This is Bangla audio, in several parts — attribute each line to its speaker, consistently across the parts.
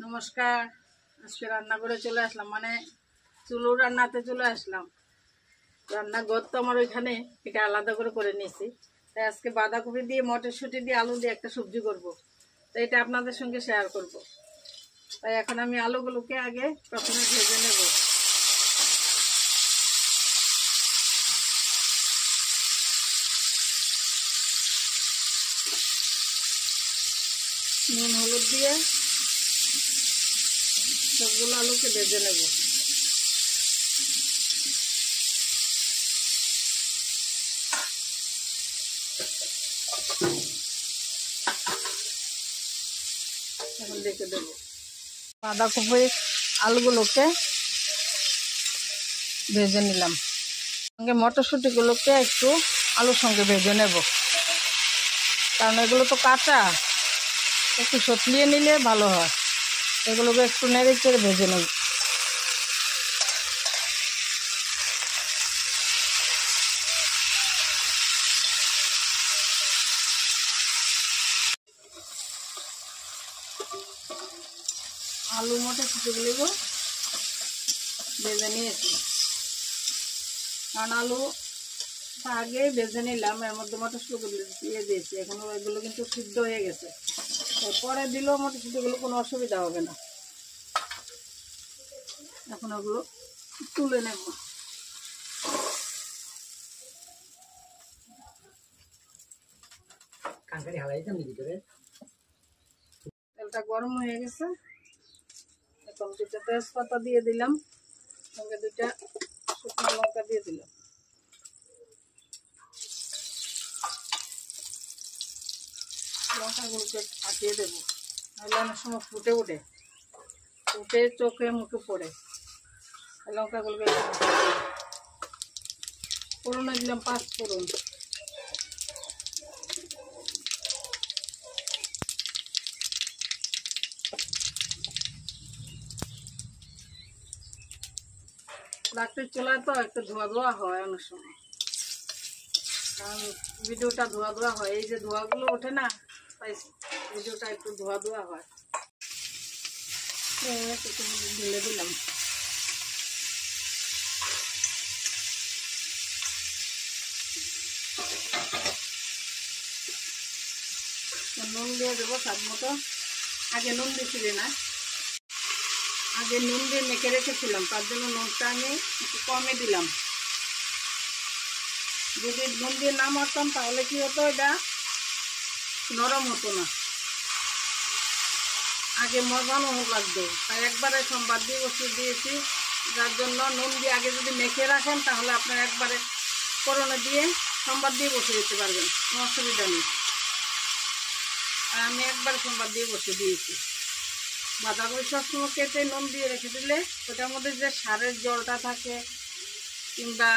Speaker 1: নমস্কার। আজকে রান্না করে চলে আসলাম, মানে চুলো রান্নাতে চলে আসলাম। রান্নাঘর তো আমার ওইখানে, এটা আলাদা করে নিয়েছি। তাই আজকে বাঁধাকপি দিয়ে মটরশুঁটি দিয়ে আলু দিয়ে একটা সবজি করব। তাই এটা আপনাদের সঙ্গে শেয়ার করব। তাই এখন আমি আলুগুলোকে আগে প্রথমে ভেজে নেব। নুন হলুদ দিয়ে সবগুলো আলুকে ভেজে নেব। এখন দেখে দেব বাঁধাকপি আলুগুলোকে ভেজে নিলাম। সঙ্গে মটরশুঁটিগুলোকে একটু আলুর সঙ্গে ভেজে নেব, কারণ এগুলো তো কাঁচা, একটু সতলিয়ে নিলে ভালো হয়। এগুলোকে একটু নেড়ে চেড়ে ভেজে নেব। আলু মটরশুঁটিগুলো ভেজে নিয়েছি, কারণ আলু আগে ভেজে নিলাম, এর মধ্যে মটরশুঁটিগুলো দিয়ে দিয়েছি। এখন এগুলো কিন্তু সিদ্ধ হয়ে গেছে, পরে দিলেও মটরশুঁটিগুলো কোনো অসুবিধা হবে না। এখন ওগুলো তুলে নেব। তেলটা গরম হয়ে গেছে, এখন দুটো তেজপাতা দিয়ে দিলাম, সঙ্গে দুইটা শুকনো লঙ্কা দিয়ে দিলাম। লঙ্কাগুলোকে ফাটিয়ে দেবো, নাহলে অনেক সময় ফুটে চোখে মুখে পড়ে। লঙ্কাগুলোকে ফোড়নে দিলাম 5 ফোড়ন, রাত্রের চুলায় তো একটু ধোয়া হয় অনেক সময়, কারণ ভিডিওটা ধোয়া হয়। এই যে ধোয়াগুলো ওঠে না, তাই ভিডিওটা একটু ধোয়া হয়। ঢেলে দিলাম। নুন দিয়ে দেবো স্বাদ মতো। আগে নুন দিয়েছিলি না, আগে নুন দিয়ে মেখে রেখেছিলাম, তার জন্য নুনটা আমি একটু কমে দিলাম। যদি নুন দিয়ে না মারতাম তাহলে কি হতো, এটা নরম হতো না, আগে মজানো লাগতো। তাই একবারে সোমবার দিয়ে বসিয়ে দিয়েছি, যার জন্য নুন দিয়ে আগে যদি মেখে রাখেন তাহলে আপনার একবারে ফোড়নে দিয়ে সোমবার দিয়ে বসিয়ে দিতে পারবেন, কোনো অসুবিধা নেই। আর আমি একবারে সোমবার দিয়ে বসিয়ে দিয়েছি। বাঁধাকপি সবসময় কেটে নুন দিয়ে রেখে দিলে ওটার মধ্যে যে সারের জলটা থাকে কিংবা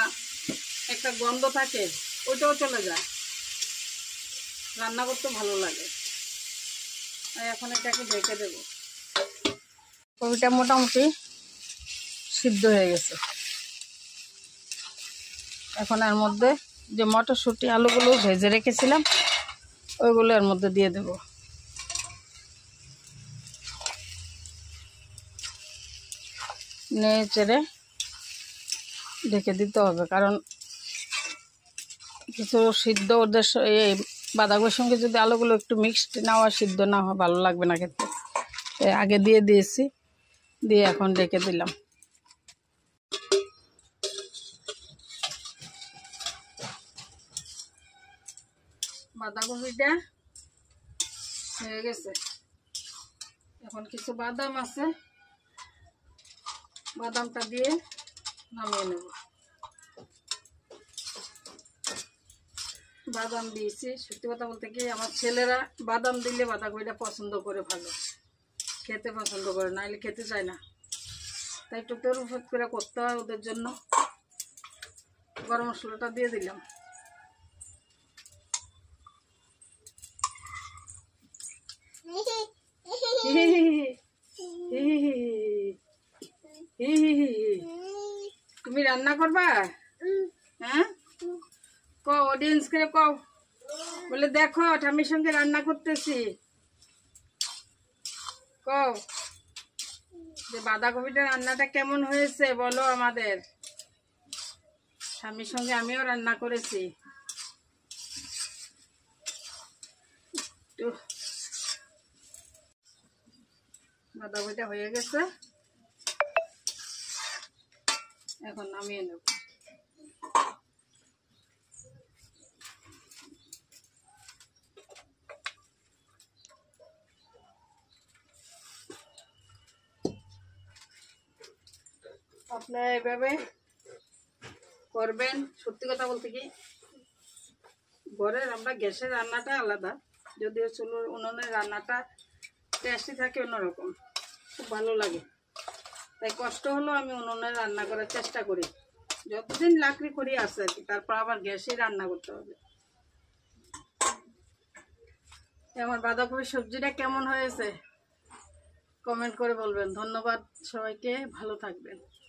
Speaker 1: একটা গন্ধ থাকে, ওইটাও চলে যায়, রান্না করতে ভালো লাগে। আর এখন এটাকে ঢেকে দেবো। কপিটা মোটামুটি সিদ্ধ হয়ে গেছে। এখন এর মধ্যে যে মটরশুঁটি আলুগুলো ভেজে রেখেছিলাম ওইগুলো এর মধ্যে দিয়ে দেব। নেড়ে চেড়ে ঢেকে দিতে হবে, কারণ কিছু সিদ্ধ ওদের এই বাঁধাকপির সঙ্গে যদি আলুগুলো একটু মিক্সড না হয়, সিদ্ধ না হয়, ভালো লাগবে না খেতে। আগে দিয়ে দিয়েছি, দিয়ে এখন ঢেকে দিলাম। বাঁধাকপিটা হয়ে গেছে। এখন কিছু বাদাম আছে, বাদামটা দিয়ে নামিয়ে নেব। বাদাম দিয়েছি, সত্যি কথা বলতে কি আমার ছেলেরা বাদাম দিলে বাঁধাকপিটা পছন্দ করে, ভালো খেতে পছন্দ করে, নাহলে খেতে চায় না। তাই একটু তেরুফত করে করতে হয় ওদের জন্য। গরম মশলাটা দিয়ে দিলাম। তুমি রান্না করবা? হ্যাঁ, অডিয়েন্স কে কও, বলে দেখো ঠাম্মির সঙ্গে রান্না করতেছি, কও। যে বাঁধাকপিটা রান্নাটা কেমন হয়েছে বলো আমাদের। স্বামীর সঙ্গে আমিও রান্না করেছি। একটু বাঁধাকপিটা হয়ে গেছে, এখন নামিয়ে নেব। আপনারা এভাবে করবেন। সত্যি কথা বলতে কি, ঘরের আমরা গ্যাসের রান্নাটা আলাদা, যদিও চুলোর উনুনের রান্নাটা টেস্টি থাকে অন্যরকম, খুব ভালো লাগে। তাই কষ্ট হলেও আমি উনুনে রান্না করার চেষ্টা করি, যতদিন লাকড়ি খড়ি আছে আর কি। তারপর আবার গ্যাসেই রান্না করতে হবে। আমার বাঁধাকপির সবজিটা কেমন হয়েছে কমেন্ট করে বলবেন। ধন্যবাদ সবাইকে, ভালো থাকবেন।